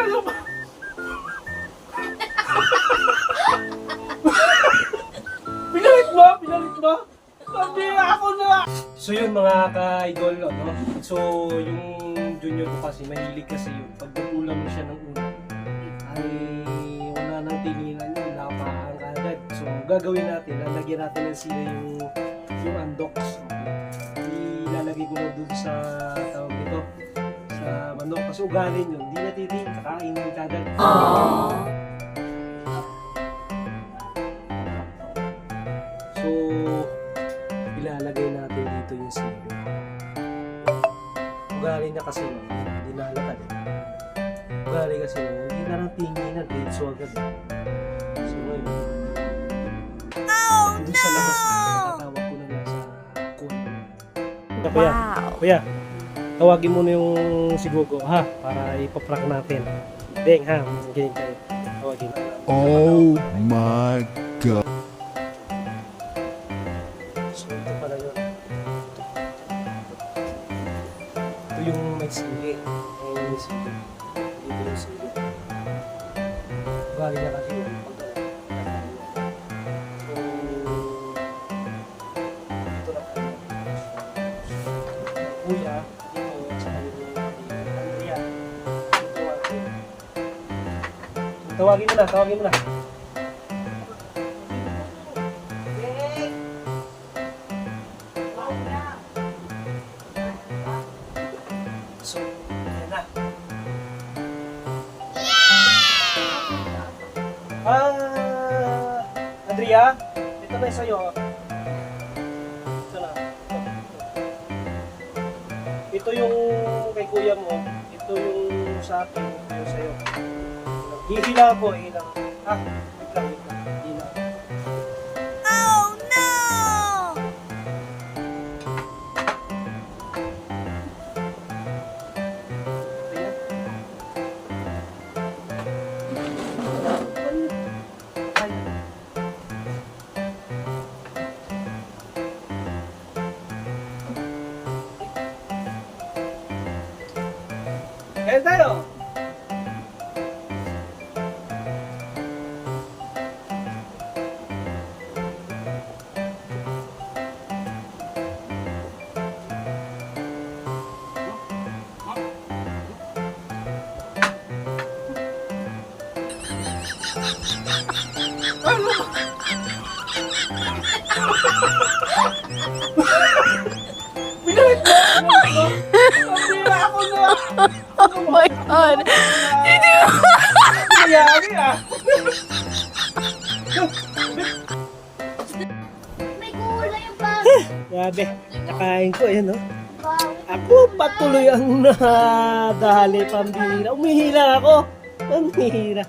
Ano ba? Pinalit mo? Pinalit mo? Sabi ako na! So yun mga ka-idol, ano? So yung junior ko kasi, mahilig kasi yun. Pag nagulang mo siya ng una, ay wala nang tinginan yun, lapaan ka agad. So gagawin natin, lalagyan natin ng sila yung undox. Ilalagay ko na dun sa tawag nito, sa manok. Kasi ugalin yun, hindi natiting, kakainin ka agad. So, ilalagay natin dito yung sili. Ugali niya kasi hindi na halata din. Ugali kasi hindi na lang tinginan, so agad. So ngayon, dun sa labas, tatawag ko na lang sa kuwan. Kuya, kuya, tawagin mo na yung sigugo, ha? Para ipaprank natin. Deng, ha? Ganyan kayo. Tawagin. Oh my God. So ito pala yun. Ito yung may sili. Ayan yung may sili. Dito yung sili. Ugali niya kasi yun. So, ito na po. Kuya, dito sa Andrea. Tawagin mo na, tawagin mo na. So, ayan na. Andrea, ito na yung sa'yo. Ito na. Ito yung kay kuya mo. Ito yung sa akin. Ito yung sa'yo. Hihila ko, hihila. Wait lang. Hihila. Kain tayo! Ano? Pinalit mo! Sabi ako na! Oh my God! Nangyari ah! May kulay yung bag. Grabe, nakain ko eh, no? Wow. Ako patuloy ang nadali pambihira. Umihira ako. Pambihira.